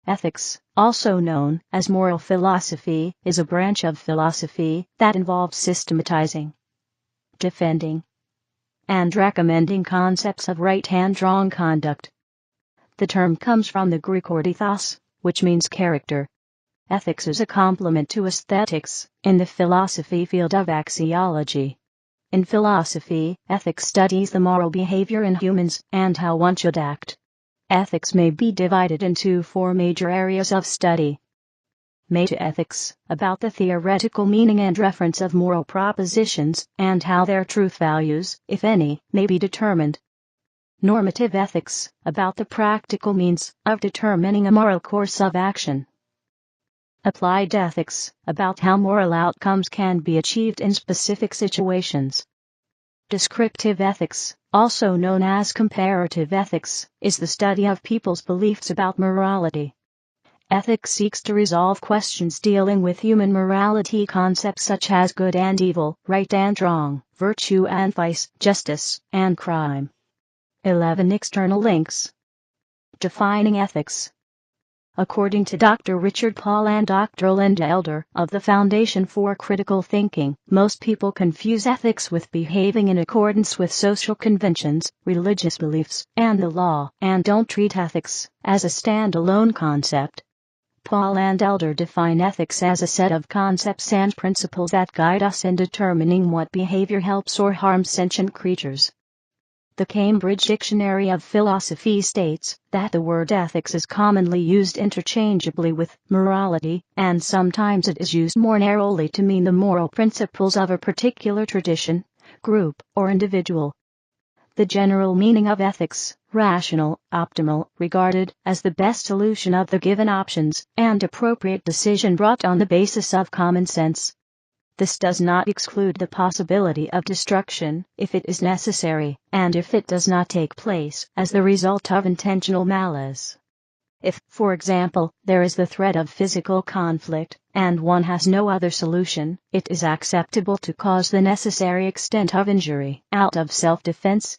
Ethics, also known as moral philosophy, is a branch of philosophy that involves systematizing, defending, and recommending concepts of right and wrong conduct. The term comes from the Greek word ethos, which means character. Ethics is a complement to aesthetics in the philosophy field of axiology. In philosophy, ethics studies the moral behavior in humans and how one should act. Ethics may be divided into 4 major areas of study. Metaethics, about the theoretical meaning and reference of moral propositions, and how their truth values, if any, may be determined. Normative ethics, about the practical means of determining a moral course of action. Applied ethics, about how moral outcomes can be achieved in specific situations. Descriptive ethics, also known as comparative ethics, is the study of people's beliefs about morality. Ethics seeks to resolve questions dealing with human morality concepts such as good and evil, right and wrong, virtue and vice, justice and crime. 11 External links. Defining ethics. According to Dr. Richard Paul and Dr. Linda Elder of the Foundation for Critical Thinking, most people confuse ethics with behaving in accordance with social conventions, religious beliefs, and the law, and don't treat ethics as a standalone concept. Paul and Elder define ethics as a set of concepts and principles that guide us in determining what behavior helps or harms sentient creatures. The Cambridge Dictionary of Philosophy states that the word ethics is commonly used interchangeably with morality, and sometimes it is used more narrowly to mean the moral principles of a particular tradition, group, or individual. The general meaning of ethics, rational, optimal, regarded as the best solution of the given options, and appropriate decision brought on the basis of common sense. This does not exclude the possibility of destruction, if it is necessary, and if it does not take place as the result of intentional malice. If, for example, there is the threat of physical conflict, and one has no other solution, it is acceptable to cause the necessary extent of injury out of self-defense.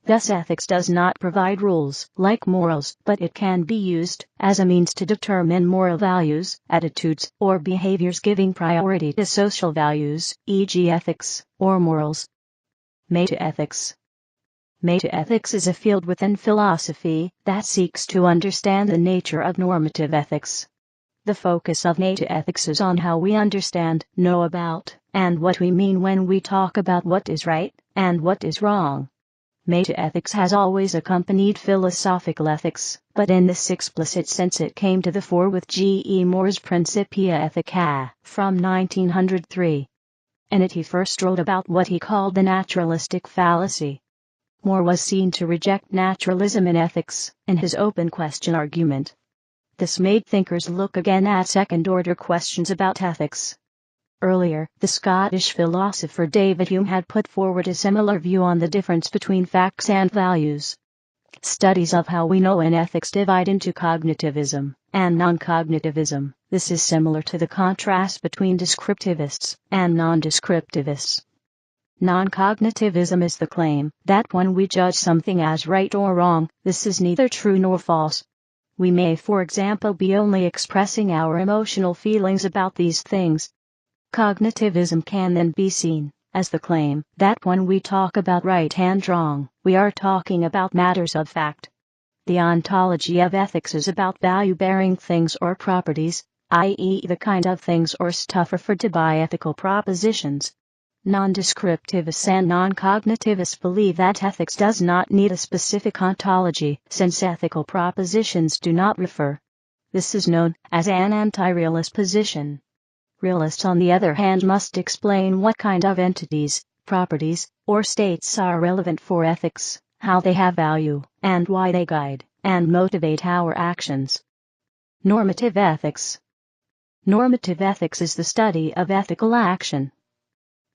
Thus ethics does not provide rules like morals, but it can be used as a means to determine moral values, attitudes, or behaviors giving priority to social values, e.g. ethics, or morals. Metaethics. Metaethics is a field within philosophy that seeks to understand the nature of normative ethics. The focus of metaethics is on how we understand, know about, and what we mean when we talk about what is right and what is wrong. Metaethics has always accompanied philosophical ethics, but in this explicit sense it came to the fore with G. E. Moore's Principia Ethicae from 1903. In it he first wrote about what he called the naturalistic fallacy. Moore was seen to reject naturalism in ethics, in his open question argument. This made thinkers look again at second-order questions about ethics. Earlier, the Scottish philosopher David Hume had put forward a similar view on the difference between facts and values. Studies of how we know in ethics divide into cognitivism and non-cognitivism. This is similar to the contrast between descriptivists and non-descriptivists. Non-cognitivism is the claim that when we judge something as right or wrong, this is neither true nor false. We may, for example, be only expressing our emotional feelings about these things. Cognitivism can then be seen as the claim that when we talk about right and wrong, we are talking about matters of fact. The ontology of ethics is about value-bearing things or properties, i.e. the kind of things or stuff referred to by ethical propositions. Non-descriptivists and non-cognitivists believe that ethics does not need a specific ontology, since ethical propositions do not refer. This is known as an anti-realist position. Realists, on the other hand, must explain what kind of entities, properties, or states are relevant for ethics, how they have value, and why they guide and motivate our actions. Normative ethics. Normative ethics is the study of ethical action.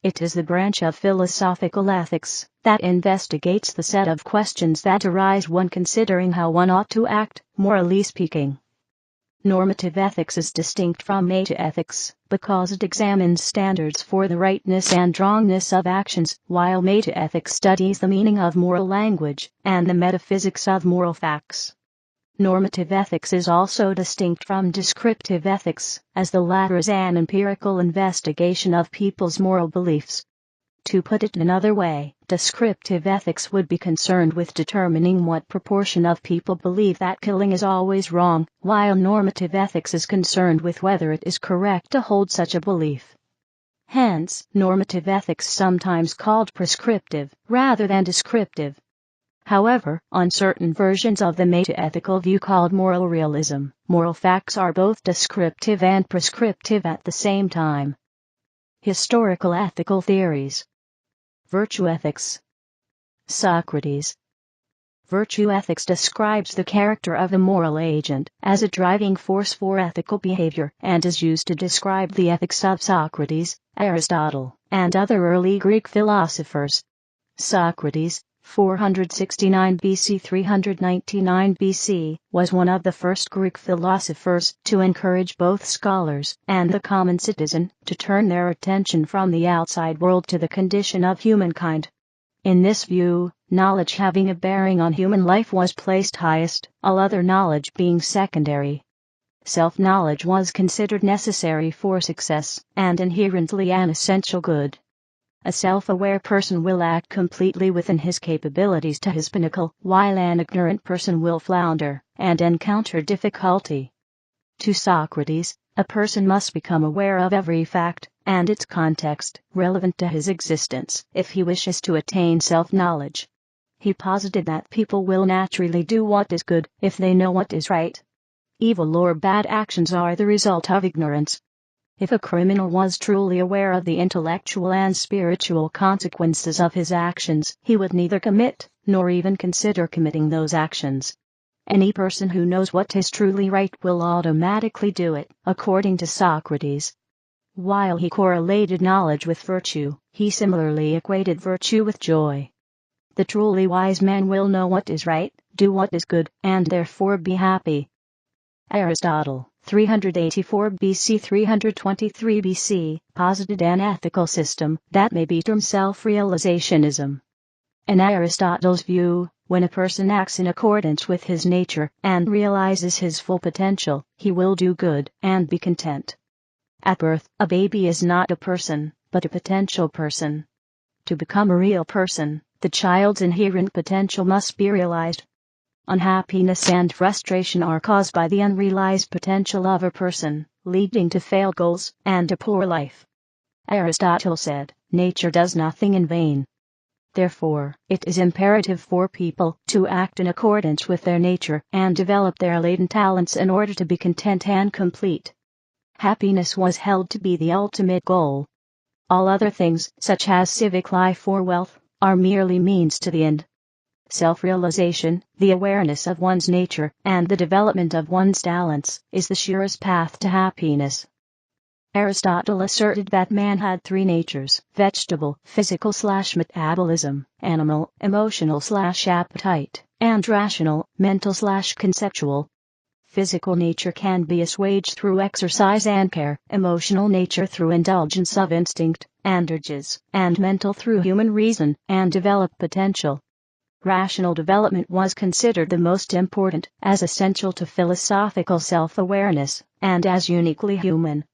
It is the branch of philosophical ethics that investigates the set of questions that arise when considering how one ought to act, morally speaking. Normative ethics is distinct from metaethics because it examines standards for the rightness and wrongness of actions, while metaethics studies the meaning of moral language and the metaphysics of moral facts. Normative ethics is also distinct from descriptive ethics, as the latter is an empirical investigation of people's moral beliefs. To put it another way, descriptive ethics would be concerned with determining what proportion of people believe that killing is always wrong, while normative ethics is concerned with whether it is correct to hold such a belief. Hence, normative ethics sometimes called prescriptive, rather than descriptive. However, on certain versions of the meta-ethical view called moral realism, moral facts are both descriptive and prescriptive at the same time. Historical ethical theories. Virtue ethics. Socrates. Virtue ethics describes the character of a moral agent as a driving force for ethical behavior and is used to describe the ethics of Socrates, Aristotle, and other early Greek philosophers. Socrates, 469 BC 399 BC, was one of the first Greek philosophers to encourage both scholars and the common citizen to turn their attention from the outside world to the condition of humankind. In this view, knowledge having a bearing on human life was placed highest, all other knowledge being secondary. Self-knowledge was considered necessary for success, and inherently an essential good. A self-aware person will act completely within his capabilities to his pinnacle, while an ignorant person will flounder and encounter difficulty. To Socrates, a person must become aware of every fact and its context relevant to his existence if he wishes to attain self-knowledge. He posited that people will naturally do what is good if they know what is right. Evil or bad actions are the result of ignorance. If a criminal was truly aware of the intellectual and spiritual consequences of his actions, he would neither commit, nor even consider committing those actions. Any person who knows what is truly right will automatically do it, according to Socrates. While he correlated knowledge with virtue, he similarly equated virtue with joy. The truly wise man will know what is right, do what is good, and therefore be happy. Aristotle, 384 BC 323 BC, posited an ethical system that may be termed self-realizationism. In Aristotle's view, when a person acts in accordance with his nature and realizes his full potential, he will do good and be content. At birth, a baby is not a person, but a potential person. To become a real person, the child's inherent potential must be realized. Unhappiness and frustration are caused by the unrealized potential of a person, leading to failed goals and a poor life. Aristotle said, "Nature does nothing in vain." Therefore, it is imperative for people to act in accordance with their nature and develop their latent talents in order to be content and complete. Happiness was held to be the ultimate goal. All other things, such as civic life or wealth, are merely means to the end. Self-realization, the awareness of one's nature, and the development of one's talents, is the surest path to happiness. Aristotle asserted that man had three natures: vegetable, physical/metabolism, animal, emotional/appetite, and rational, mental/conceptual. Physical nature can be assuaged through exercise and care, emotional nature through indulgence of instinct and urges, and mental through human reason and developed potential. Rational development was considered the most important, as essential to philosophical self-awareness, and as uniquely human.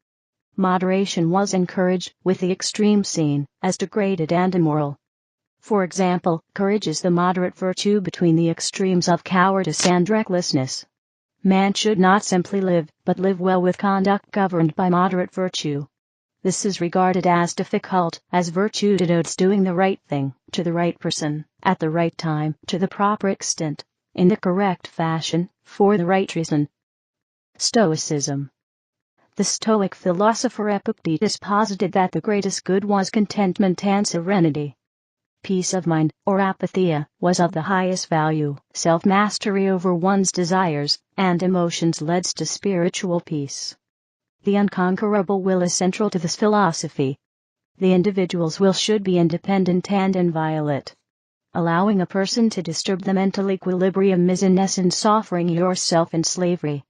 Moderation was encouraged, with the extreme seen as degraded and immoral. For example, courage is the moderate virtue between the extremes of cowardice and recklessness. Man should not simply live, but live well with conduct governed by moderate virtue. This is regarded as difficult, as virtue denotes doing the right thing, to the right person, at the right time, to the proper extent, in the correct fashion, for the right reason. Stoicism. The Stoic philosopher Epictetus posited that the greatest good was contentment and serenity. Peace of mind, or apatheia, was of the highest value. Self-mastery over one's desires and emotions leads to spiritual peace. The unconquerable will is central to this philosophy. The individual's will should be independent and inviolate. Allowing a person to disturb the mental equilibrium is in essence offering yourself in slavery.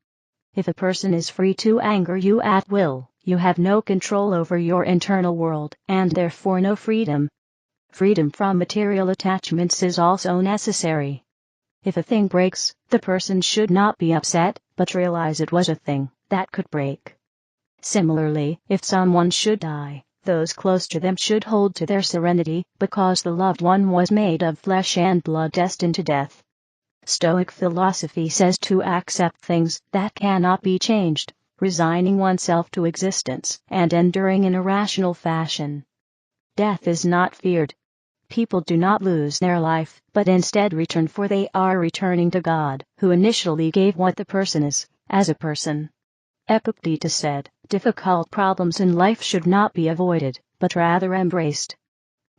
If a person is free to anger you at will, you have no control over your internal world, and therefore no freedom. Freedom from material attachments is also necessary. If a thing breaks, the person should not be upset, but realize it was a thing that could break. Similarly, if someone should die, those close to them should hold to their serenity, because the loved one was made of flesh and blood destined to death. Stoic philosophy says to accept things that cannot be changed, resigning oneself to existence and enduring in a rational fashion. Death is not feared. People do not lose their life, but instead return, for they are returning to God, who initially gave what the person is, as a person. Epictetus said, difficult problems in life should not be avoided, but rather embraced.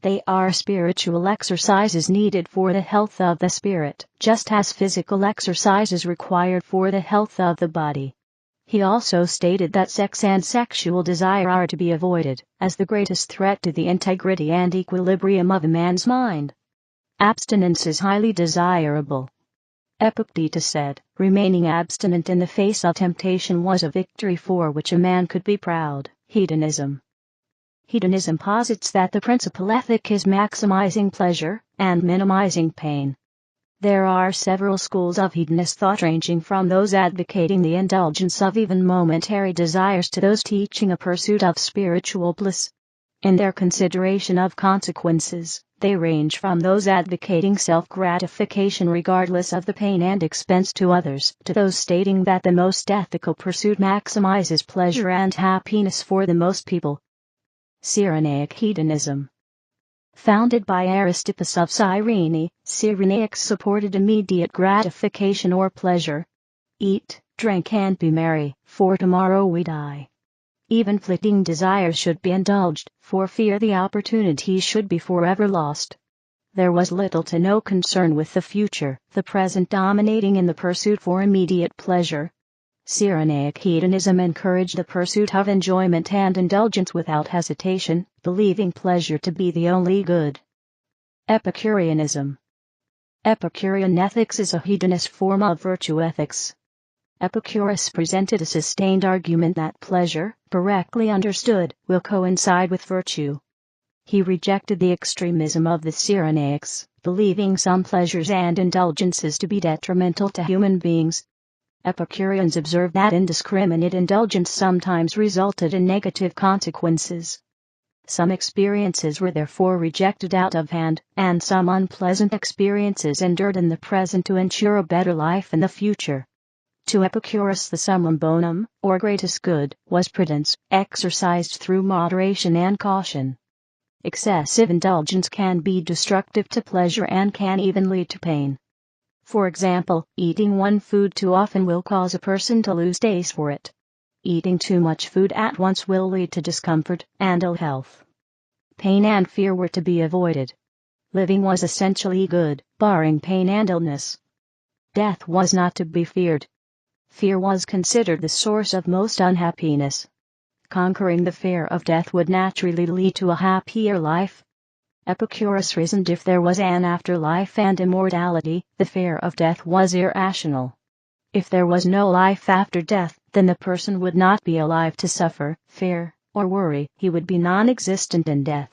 They are spiritual exercises needed for the health of the spirit, just as physical exercise is required for the health of the body. He also stated that sex and sexual desire are to be avoided, as the greatest threat to the integrity and equilibrium of a man's mind. Abstinence is highly desirable. Epictetus said, remaining abstinent in the face of temptation was a victory for which a man could be proud. Hedonism. Hedonism posits that the principal ethic is maximizing pleasure and minimizing pain. There are several schools of hedonist thought, ranging from those advocating the indulgence of even momentary desires to those teaching a pursuit of spiritual bliss. In their consideration of consequences, they range from those advocating self-gratification regardless of the pain and expense to others, to those stating that the most ethical pursuit maximizes pleasure and happiness for the most people. Cyrenaic hedonism. Founded by Aristippus of Cyrene, Cyrenaics supported immediate gratification or pleasure. Eat, drink and be merry, for tomorrow we die. Even fleeting desires should be indulged, for fear the opportunity should be forever lost. There was little to no concern with the future, the present dominating in the pursuit for immediate pleasure. Cyrenaic hedonism encouraged the pursuit of enjoyment and indulgence without hesitation, believing pleasure to be the only good. Epicureanism. Epicurean ethics is a hedonist form of virtue ethics. Epicurus presented a sustained argument that pleasure, correctly understood, will coincide with virtue. He rejected the extremism of the Cyrenaics, believing some pleasures and indulgences to be detrimental to human beings. Epicureans observed that indiscriminate indulgence sometimes resulted in negative consequences. Some experiences were therefore rejected out of hand, and some unpleasant experiences endured in the present to ensure a better life in the future. To Epicurus the summum bonum, or greatest good, was prudence, exercised through moderation and caution. Excessive indulgence can be destructive to pleasure and can even lead to pain. For example, eating one food too often will cause a person to lose taste for it. Eating too much food at once will lead to discomfort and ill health. Pain and fear were to be avoided. Living was essentially good, barring pain and illness. Death was not to be feared. Fear was considered the source of most unhappiness. Conquering the fear of death would naturally lead to a happier life. Epicurus reasoned if there was an afterlife and immortality, the fear of death was irrational. If there was no life after death, then the person would not be alive to suffer, fear, or worry, he would be non-existent in death.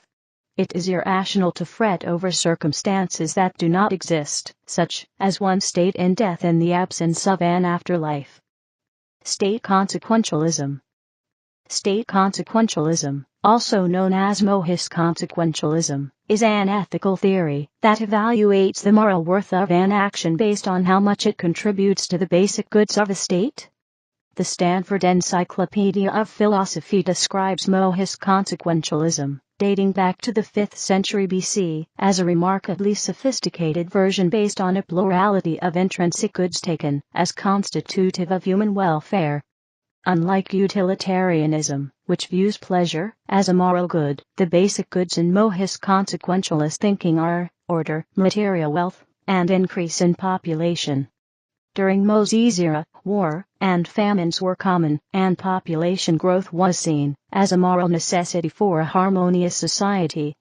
It is irrational to fret over circumstances that do not exist, such as one's state in death and the absence of an afterlife. State consequentialism. State consequentialism, also known as Mohist consequentialism, is an ethical theory that evaluates the moral worth of an action based on how much it contributes to the basic goods of a state. The Stanford Encyclopedia of Philosophy describes Mohist consequentialism, dating back to the 5th century BC, as a remarkably sophisticated version based on a plurality of intrinsic goods taken as constitutive of human welfare. Unlike utilitarianism, which views pleasure as a moral good, the basic goods in Mohist consequentialist thinking are order, material wealth, and increase in population. During Moses' era, war and famines were common, and population growth was seen as a moral necessity for a harmonious society.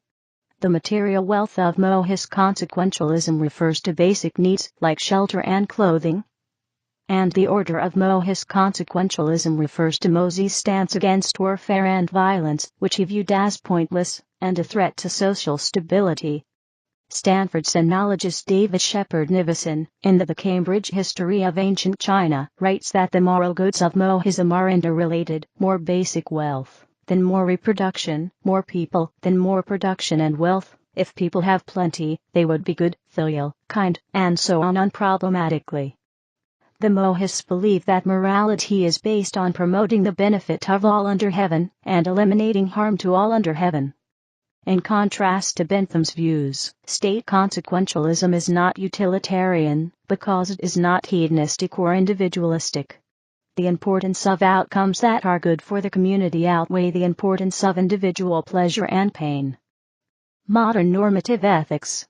The material wealth of Mohist consequentialism refers to basic needs like shelter and clothing, and the order of Mohist consequentialism refers to Moses' stance against warfare and violence, which he viewed as pointless and a threat to social stability. Stanford sinologist David Shepard Nivison, in the Cambridge History of Ancient China, writes that the moral goods of Mohism are interrelated: more basic wealth, then more reproduction; more people, then more production and wealth. If people have plenty, they would be good, filial, kind, and so on unproblematically. The Mohists believe that morality is based on promoting the benefit of all under heaven, and eliminating harm to all under heaven. In contrast to Bentham's views, state consequentialism is not utilitarian, because it is not hedonistic or individualistic. The importance of outcomes that are good for the community outweigh the importance of individual pleasure and pain. Modern normative ethics.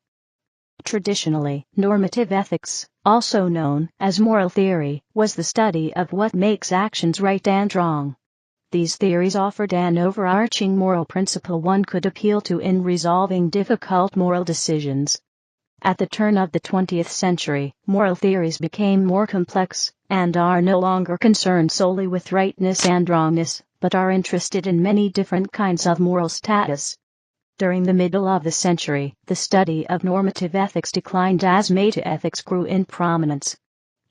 Traditionally, normative ethics, also known as moral theory, was the study of what makes actions right and wrong. These theories offered an overarching moral principle one could appeal to in resolving difficult moral decisions. At the turn of the 20th century, moral theories became more complex, and are no longer concerned solely with rightness and wrongness, but are interested in many different kinds of moral status. During the middle of the century, the study of normative ethics declined as meta-ethics grew in prominence.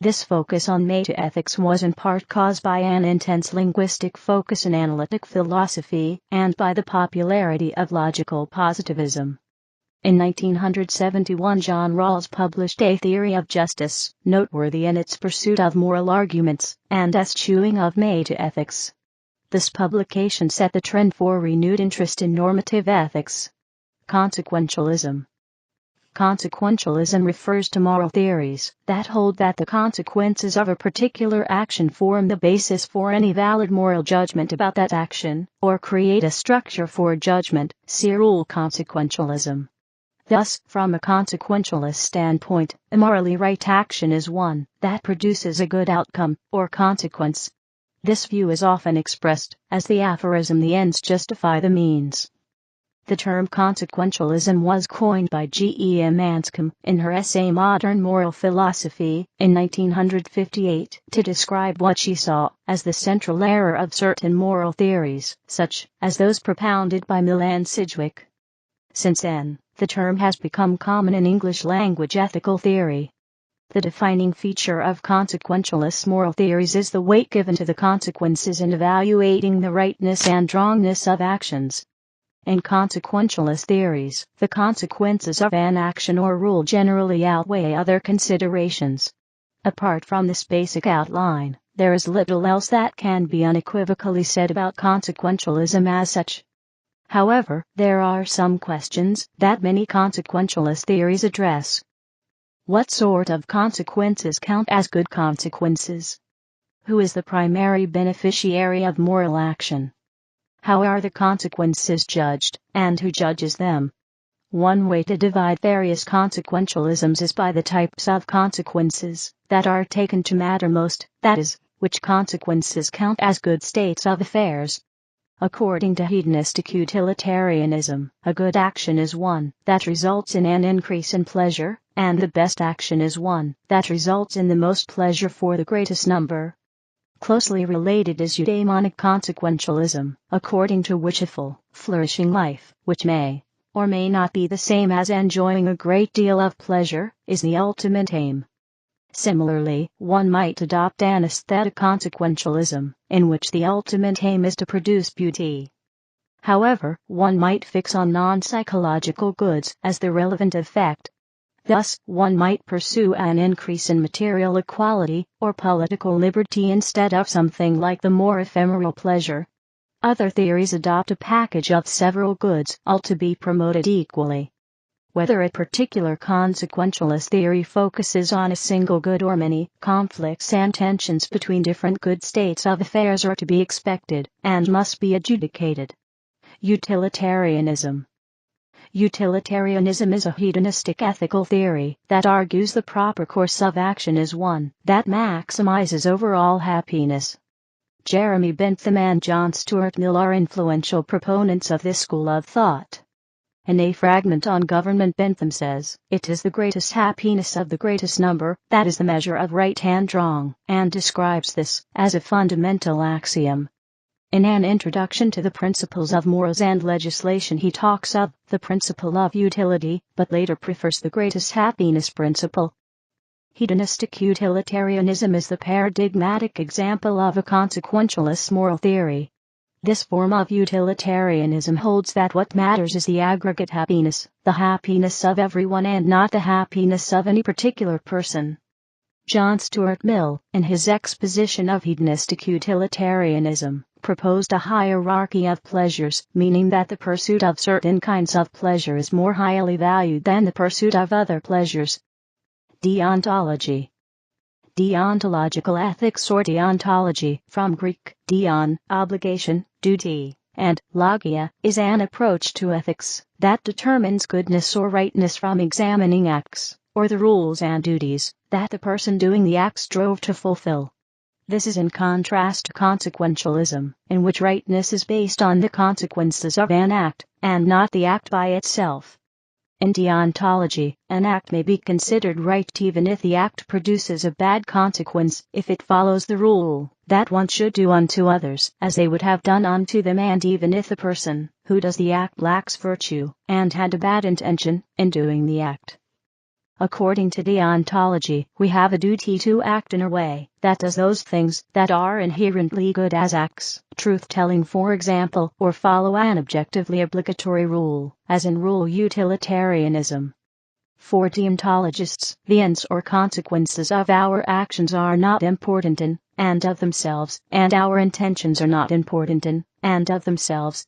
This focus on meta-ethics was in part caused by an intense linguistic focus in analytic philosophy, and by the popularity of logical positivism. In 1971, John Rawls published A Theory of Justice, noteworthy in its pursuit of moral arguments, and eschewing of meta-ethics. This publication set the trend for renewed interest in normative ethics. Consequentialism. Consequentialism refers to moral theories that hold that the consequences of a particular action form the basis for any valid moral judgment about that action, or create a structure for judgment. See rule consequentialism. Thus, from a consequentialist standpoint, a morally right action is one that produces a good outcome, or consequence. This view is often expressed as the aphorism "the ends justify the means." The term consequentialism was coined by Gem Anscombe in her essay Modern Moral Philosophy in 1958 to describe what she saw as the central error of certain moral theories, such as those propounded by Mill and Sidgwick. Since then, the term has become common in English language ethical theory. The defining feature of consequentialist moral theories is the weight given to the consequences in evaluating the rightness and wrongness of actions. In consequentialist theories, the consequences of an action or rule generally outweigh other considerations. Apart from this basic outline, there is little else that can be unequivocally said about consequentialism as such. However, there are some questions that many consequentialist theories address. What sort of consequences count as good consequences? Who is the primary beneficiary of moral action? How are the consequences judged, and who judges them? One way to divide various consequentialisms is by the types of consequences that are taken to matter most, that is, which consequences count as good states of affairs. According to hedonistic utilitarianism, a good action is one that results in an increase in pleasure, and the best action is one that results in the most pleasure for the greatest number. Closely related is Eudaimonic Consequentialism, according to which a full, flourishing life, which may or may not be the same as enjoying a great deal of pleasure, is the ultimate aim. Similarly, one might adopt an aesthetic consequentialism, in which the ultimate aim is to produce beauty. However, one might fix on non-psychological goods as the relevant effect. Thus, one might pursue an increase in material equality or political liberty instead of something like the more ephemeral pleasure. Other theories adopt a package of several goods, all to be promoted equally. Whether a particular consequentialist theory focuses on a single good or many conflicts and tensions between different good states of affairs are to be expected, and must be adjudicated. Utilitarianism. Utilitarianism is a hedonistic ethical theory that argues the proper course of action is one that maximizes overall happiness. Jeremy Bentham and John Stuart Mill are influential proponents of this school of thought. In a fragment on government, Bentham says, "It is the greatest happiness of the greatest number that is the measure of right and wrong," and describes this as a fundamental axiom. In an introduction to the principles of morals and legislation, he talks of the principle of utility, but later prefers the greatest happiness principle. Hedonistic utilitarianism is the paradigmatic example of a consequentialist moral theory. This form of utilitarianism holds that what matters is the aggregate happiness, the happiness of everyone and not the happiness of any particular person. John Stuart Mill, in his exposition of hedonistic utilitarianism, proposed a hierarchy of pleasures, meaning that the pursuit of certain kinds of pleasure is more highly valued than the pursuit of other pleasures. Deontology. Deontological ethics or deontology, from Greek, deon, obligation, duty, and logia, is an approach to ethics that determines goodness or rightness from examining acts, or the rules and duties that the person doing the act strove to fulfill. This is in contrast to consequentialism, in which rightness is based on the consequences of an act, and not the act by itself. In deontology, an act may be considered right even if the act produces a bad consequence, if it follows the rule that one should do unto others as they would have done unto them, and even if the person who does the act lacks virtue, and had a bad intention in doing the act. According to deontology, we have a duty to act in a way that does those things that are inherently good as acts, truth-telling for example, or follow an objectively obligatory rule, as in rule utilitarianism. For deontologists, the ends or consequences of our actions are not important in and of themselves, and our intentions are not important in and of themselves.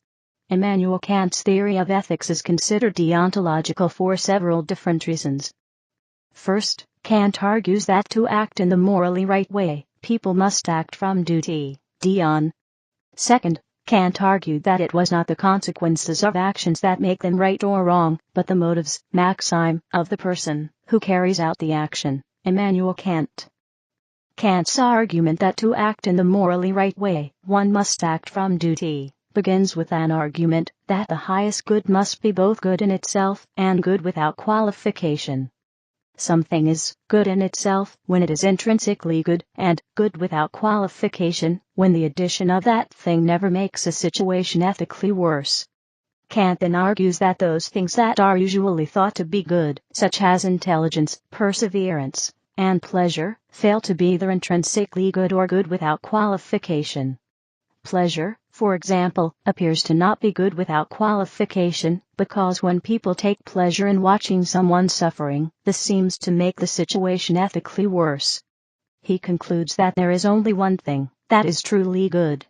Immanuel Kant's theory of ethics is considered deontological for several different reasons. First, Kant argues that to act in the morally right way, people must act from duty, deon. Second, Kant argued that it was not the consequences of actions that make them right or wrong, but the motives, maxime, of the person who carries out the action, Immanuel Kant. Kant's argument that to act in the morally right way, one must act from duty, begins with an argument that the highest good must be both good in itself and good without qualification. Something is good in itself when it is intrinsically good, and good without qualification when the addition of that thing never makes a situation ethically worse. Kant then argues that those things that are usually thought to be good, such as intelligence, perseverance, and pleasure, fail to be either intrinsically good or good without qualification. Pleasure, for example, appears to not be good without qualification, because when people take pleasure in watching someone suffering, this seems to make the situation ethically worse. He concludes that there is only one thing that is truly good.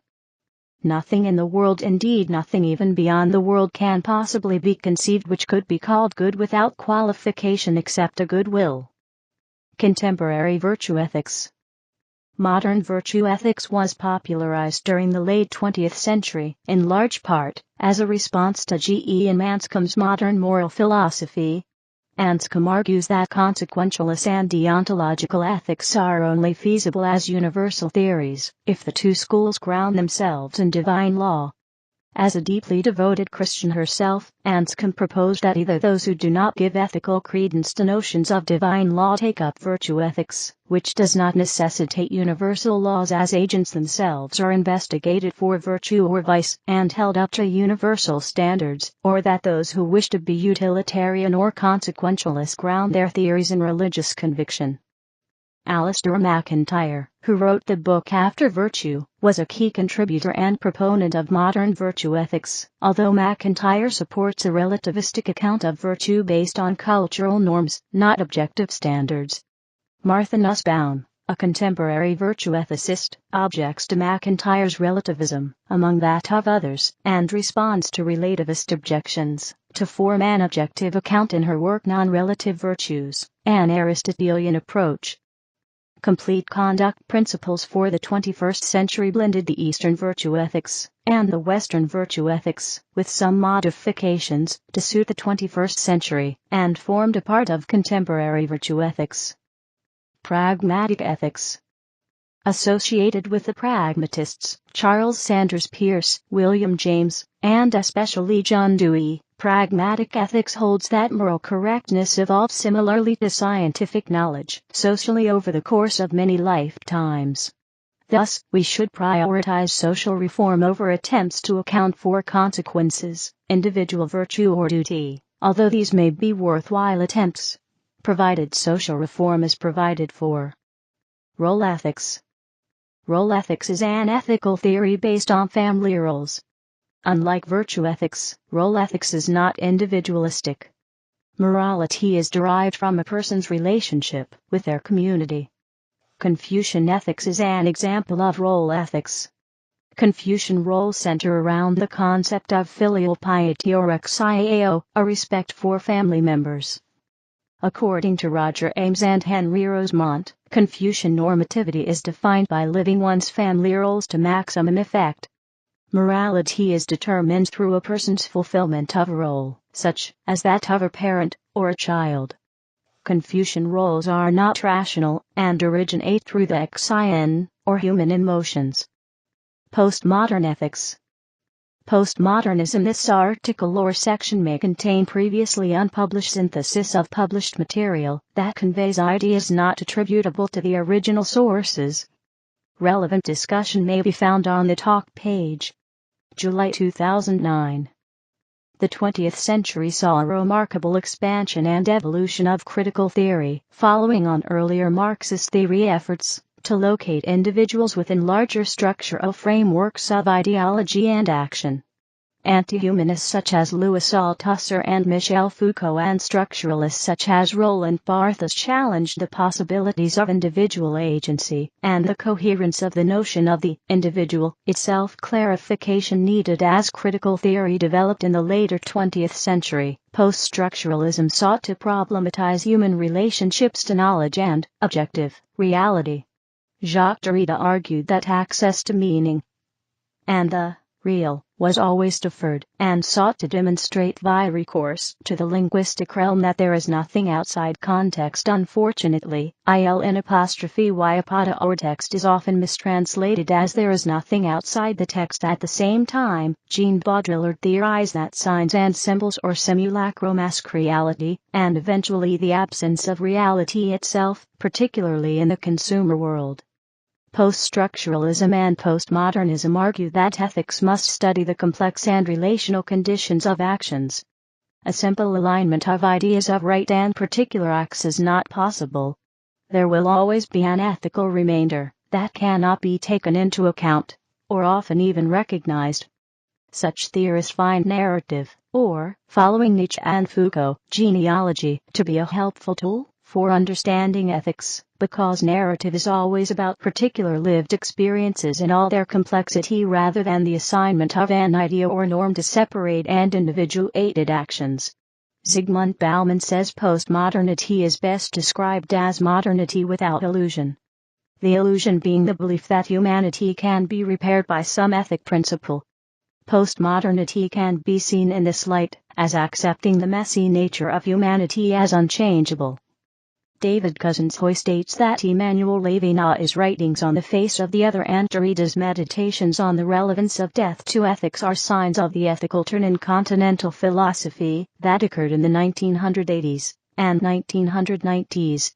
Nothing in the world, indeed nothing even beyond the world, can possibly be conceived which could be called good without qualification except a good will. Contemporary virtue ethics. Modern virtue ethics was popularized during the late 20th century, in large part, as a response to G. and Anscombe's modern moral philosophy. Anscombe argues that consequentialist and deontological ethics are only feasible as universal theories, if the two schools ground themselves in divine law. As a deeply devoted Christian herself, Anscombe proposed that either those who do not give ethical credence to notions of divine law take up virtue ethics, which does not necessitate universal laws as agents themselves are investigated for virtue or vice and held up to universal standards, or that those who wish to be utilitarian or consequentialist ground their theories in religious conviction. Alistair MacIntyre, who wrote the book After Virtue, was a key contributor and proponent of modern virtue ethics, although MacIntyre supports a relativistic account of virtue based on cultural norms, not objective standards. Martha Nussbaum, a contemporary virtue ethicist, objects to MacIntyre's relativism, among that of others, and responds to relativist objections, to form an objective account in her work Non-Relative Virtues, an Aristotelian approach. Complete Conduct Principles for the 21st Century blended the Eastern virtue ethics and the Western virtue ethics, with some modifications, to suit the 21st century, and formed a part of contemporary virtue ethics. Pragmatic Ethics. Associated with the pragmatists, Charles Sanders Peirce, William James, and especially John Dewey, pragmatic ethics holds that moral correctness evolves similarly to scientific knowledge, socially over the course of many lifetimes. Thus, we should prioritize social reform over attempts to account for consequences, individual virtue or duty, although these may be worthwhile attempts, provided social reform is provided for. Role ethics. Role ethics is an ethical theory based on family roles. Unlike virtue ethics, role ethics is not individualistic. Morality is derived from a person's relationship with their community. Confucian ethics is an example of role ethics. Confucian roles center around the concept of filial piety or xiao, a respect for family members. According to Roger Ames and Henry Rosemont, Confucian normativity is defined by living one's family roles to maximum effect. Morality is determined through a person's fulfillment of a role, such as that of a parent or a child. Confucian roles are not rational and originate through the xian, or human emotions. Postmodern ethics. Postmodernism. This article or section may contain previously unpublished synthesis of published material that conveys ideas not attributable to the original sources. Relevant discussion may be found on the talk page. July 2009. The 20th century saw a remarkable expansion and evolution of critical theory, following on earlier Marxist theory efforts to locate individuals within larger structural frameworks of ideology and action. Anti-humanists such as Louis Althusser and Michel Foucault and structuralists such as Roland Barthes challenged the possibilities of individual agency and the coherence of the notion of the individual itself. Clarification needed as critical theory developed in the later 20th century. Post-structuralism sought to problematize human relationships to knowledge and objective reality. Jacques Derrida argued that access to meaning and the real was always deferred, and sought to demonstrate via recourse to the linguistic realm that there is nothing outside context. Unfortunately, or text is often mistranslated as there is nothing outside the text. At the same time, Jean Baudrillard theorized that signs and symbols or simulacro mask reality, and eventually the absence of reality itself, particularly in the consumer world. Post-structuralism and postmodernism argue that ethics must study the complex and relational conditions of actions. A simple alignment of ideas of right and particular acts is not possible. There will always be an ethical remainder that cannot be taken into account, or often even recognized. Such theorists find narrative, or, following Nietzsche and Foucault, genealogy, to be a helpful tool for understanding ethics, because narrative is always about particular lived experiences in all their complexity rather than the assignment of an idea or norm to separate and individuated actions. Zygmunt Bauman says postmodernity is best described as modernity without illusion. The illusion being the belief that humanity can be repaired by some ethic principle. Postmodernity can be seen in this light, as accepting the messy nature of humanity as unchangeable. David Cousins-Hoy states that Emmanuel Levinas' writings on the face of the other and Derrida's meditations on the relevance of death to ethics are signs of the ethical turn in continental philosophy that occurred in the 1980s and 1990s.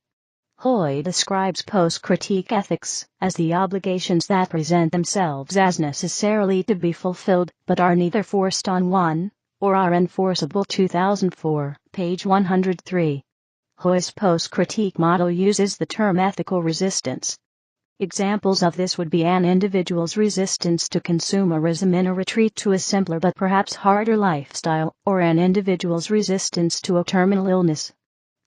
Hoy describes post-critique ethics as the obligations that present themselves as necessarily to be fulfilled, but are neither forced on one, or are enforceable. 2004, page 103. Hoy's post-critique model uses the term ethical resistance. Examples of this would be an individual's resistance to consumerism in a retreat to a simpler but perhaps harder lifestyle, or an individual's resistance to a terminal illness.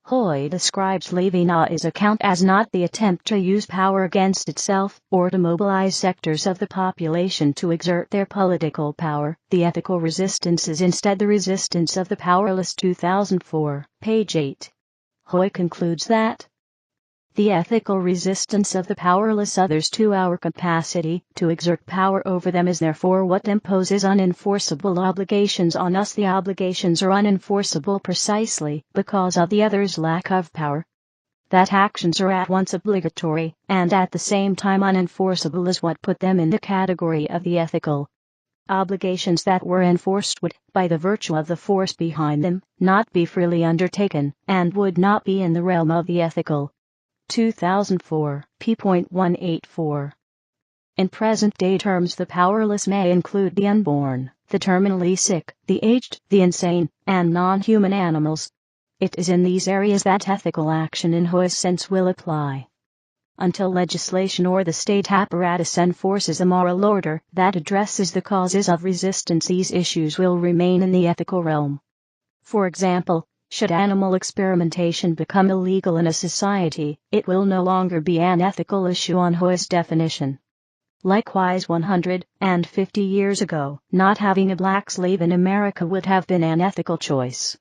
Hoy describes Levinas' account as not the attempt to use power against itself, or to mobilize sectors of the population to exert their political power. The ethical resistance is instead the resistance of the powerless. 2004, page 8. Hoy concludes that the ethical resistance of the powerless others to our capacity to exert power over them is therefore what imposes unenforceable obligations on us. The obligations are unenforceable precisely because of the others' lack of power. That actions are at once obligatory and at the same time unenforceable is what put them in the category of the ethical. Obligations that were enforced would, by the virtue of the force behind them, not be freely undertaken, and would not be in the realm of the ethical. 2004, p.184. In present-day terms, the powerless may include the unborn, the terminally sick, the aged, the insane, and non-human animals. It is in these areas that ethical action in Hoy's sense will apply. Until legislation or the state apparatus enforces a moral order that addresses the causes of resistance, these issues will remain in the ethical realm. For example, should animal experimentation become illegal in a society, it will no longer be an ethical issue on Hoy's definition. Likewise, 150 years ago, not having a black slave in America would have been an ethical choice.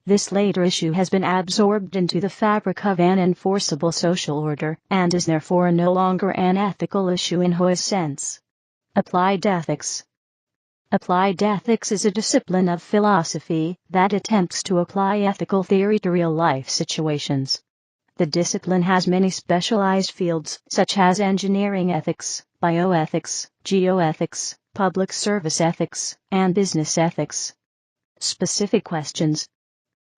This later issue has been absorbed into the fabric of an enforceable social order, and is therefore no longer an ethical issue in Hoy's sense. Applied ethics. Applied ethics is a discipline of philosophy that attempts to apply ethical theory to real-life situations. The discipline has many specialized fields, such as engineering ethics, bioethics, geoethics, public service ethics, and business ethics. Specific questions.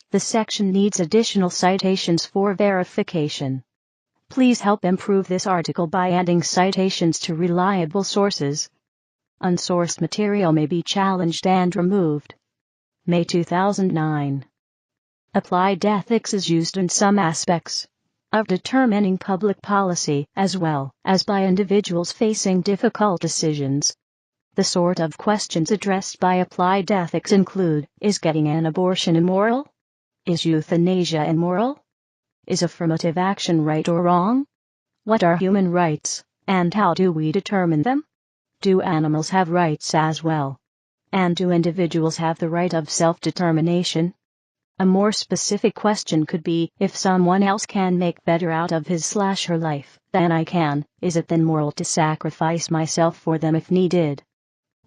The section needs additional citations for verification. Please help improve this article by adding citations to reliable sources. Unsourced material may be challenged and removed. May 2009. Applied ethics is used in some aspects of determining public policy, as well as by individuals facing difficult decisions. The sort of questions addressed by applied ethics include: is getting an abortion immoral? Is euthanasia immoral? Is affirmative action right or wrong? What are human rights, and how do we determine them? Do animals have rights as well? And do individuals have the right of self-determination? A more specific question could be: if someone else can make better out of his/her life than I can, is it then moral to sacrifice myself for them if needed?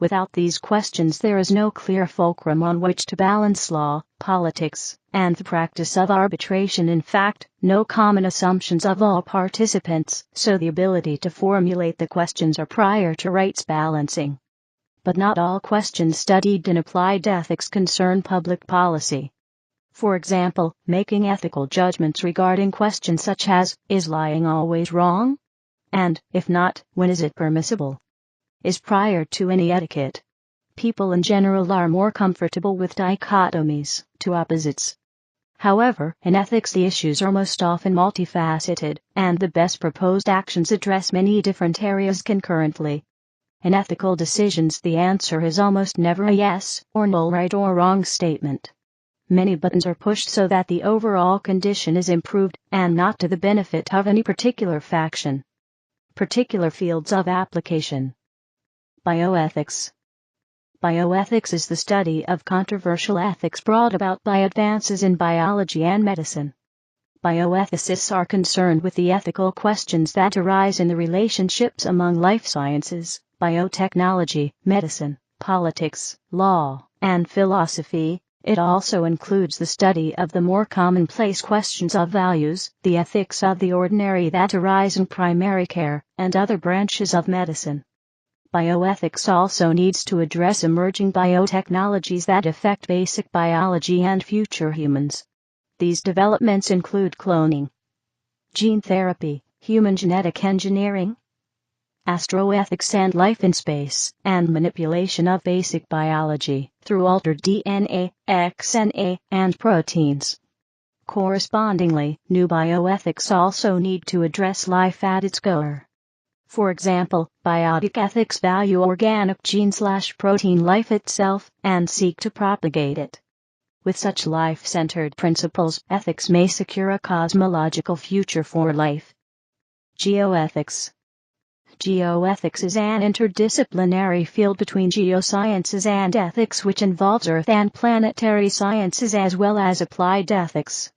Without these questions, there is no clear fulcrum on which to balance law, politics, and the practice of arbitration. In fact, no common assumptions of all participants, so the ability to formulate the questions are prior to rights balancing. But not all questions studied in applied ethics concern public policy. For example, making ethical judgments regarding questions such as: is lying always wrong? And, if not, when is it permissible? Is prior to any etiquette. People in general are more comfortable with dichotomies, to opposites. However, in ethics the issues are most often multifaceted, and the best proposed actions address many different areas concurrently. In ethical decisions, the answer is almost never a yes or no, right or wrong statement. Many buttons are pushed so that the overall condition is improved, and not to the benefit of any particular faction. Particular fields of application. Bioethics. Bioethics is the study of controversial ethics brought about by advances in biology and medicine. Bioethicists are concerned with the ethical questions that arise in the relationships among life sciences, biotechnology, medicine, politics, law, and philosophy. It also includes the study of the more commonplace questions of values, the ethics of the ordinary that arise in primary care, and other branches of medicine. Bioethics also needs to address emerging biotechnologies that affect basic biology and future humans. These developments include cloning, gene therapy, human genetic engineering, astroethics and life in space, and manipulation of basic biology through altered DNA, XNA, and proteins. Correspondingly, new bioethics also need to address life at its core. For example, biotic ethics value organic gene/protein life itself and seek to propagate it. With such life-centered principles, ethics may secure a cosmological future for life. Geoethics. Geoethics is an interdisciplinary field between geosciences and ethics which involves earth and planetary sciences as well as applied ethics.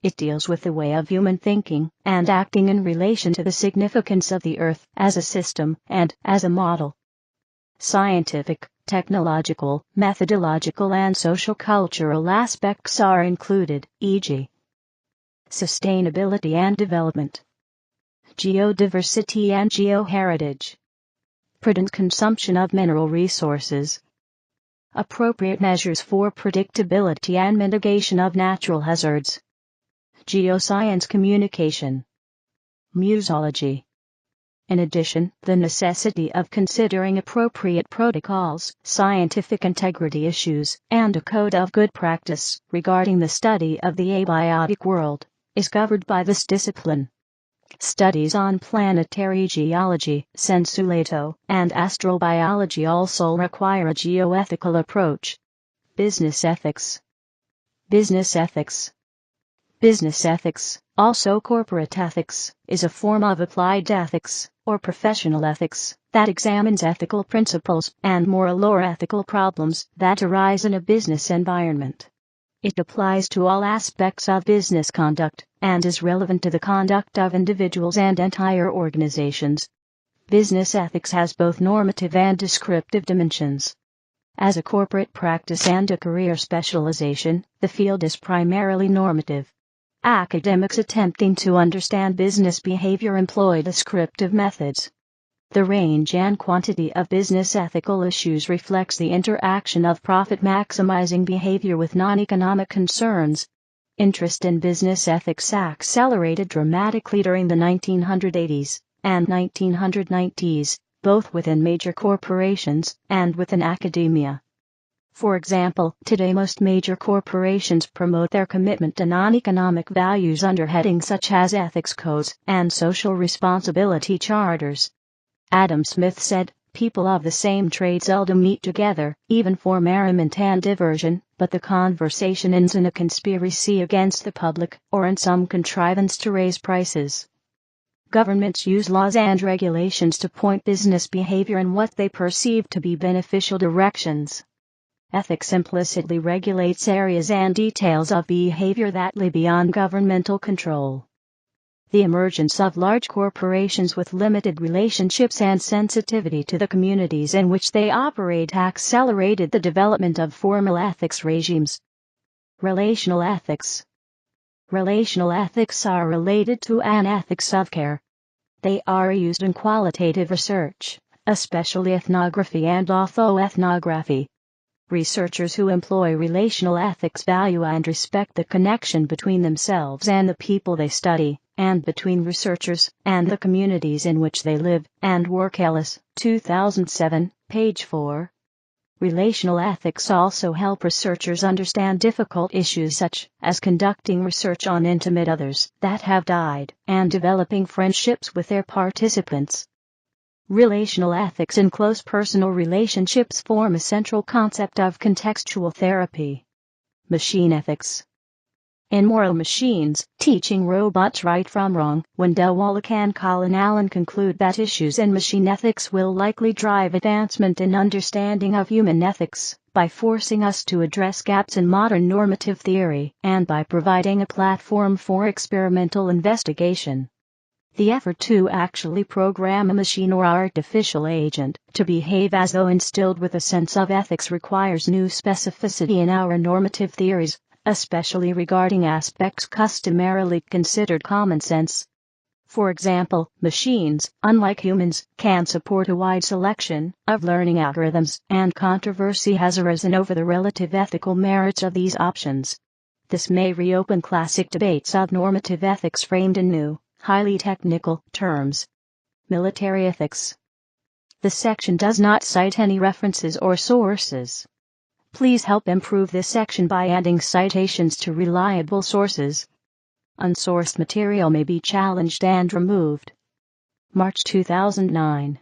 It deals with the way of human thinking and acting in relation to the significance of the earth as a system and as a model. Scientific, technological, methodological and social-cultural aspects are included, e.g. sustainability and development, geodiversity and geoheritage, prudent consumption of mineral resources, appropriate measures for predictability and mitigation of natural hazards, geoscience communication, musology, In addition, the necessity of considering appropriate protocols, scientific integrity issues, and a code of good practice regarding the study of the abiotic world is covered by this discipline. Studies on planetary geology, sensulato, and astrobiology also require a geoethical approach. Business ethics. Business ethics. Business ethics, also corporate ethics, is a form of applied ethics, or professional ethics, that examines ethical principles and moral or ethical problems that arise in a business environment. It applies to all aspects of business conduct, and is relevant to the conduct of individuals and entire organizations. Business ethics has both normative and descriptive dimensions. As a corporate practice and a career specialization, the field is primarily normative. Academics attempting to understand business behavior employ descriptive methods. The range and quantity of business ethical issues reflects the interaction of profit-maximizing behavior with non-economic concerns. Interest in business ethics accelerated dramatically during the 1980s and 1990s, both within major corporations and within academia. For example, today most major corporations promote their commitment to non-economic values under headings such as ethics codes and social responsibility charters. Adam Smith said, "People of the same trade seldom meet together, even for merriment and diversion, but the conversation ends in a conspiracy against the public, or in some contrivance to raise prices." Governments use laws and regulations to point business behavior in what they perceive to be beneficial directions. Ethics implicitly regulates areas and details of behavior that lie beyond governmental control. The emergence of large corporations with limited relationships and sensitivity to the communities in which they operate accelerated the development of formal ethics regimes. Relational ethics. Relational ethics are related to an ethics of care. They are used in qualitative research, especially ethnography and orthoethnography. Researchers who employ relational ethics value and respect the connection between themselves and the people they study, and between researchers and the communities in which they live and work. Ellis, 2007, page 4. Relational ethics also help researchers understand difficult issues such as conducting research on intimate others that have died and developing friendships with their participants. Relational ethics in close personal relationships form a central concept of contextual therapy. Machine ethics. In Moral Machines, Teaching Robots Right from Wrong, Wendell Wallach and Colin Allen conclude that issues in machine ethics will likely drive advancement in understanding of human ethics, by forcing us to address gaps in modern normative theory, and by providing a platform for experimental investigation. The effort to actually program a machine or artificial agent to behave as though instilled with a sense of ethics requires new specificity in our normative theories, especially regarding aspects customarily considered common sense. For example, machines, unlike humans, can support a wide selection of learning algorithms, and controversy has arisen over the relative ethical merits of these options. This may reopen classic debates of normative ethics framed in new, highly technical terms. Military ethics. This section does not cite any references or sources. Please help improve this section by adding citations to reliable sources. Unsourced material may be challenged and removed. March 2009.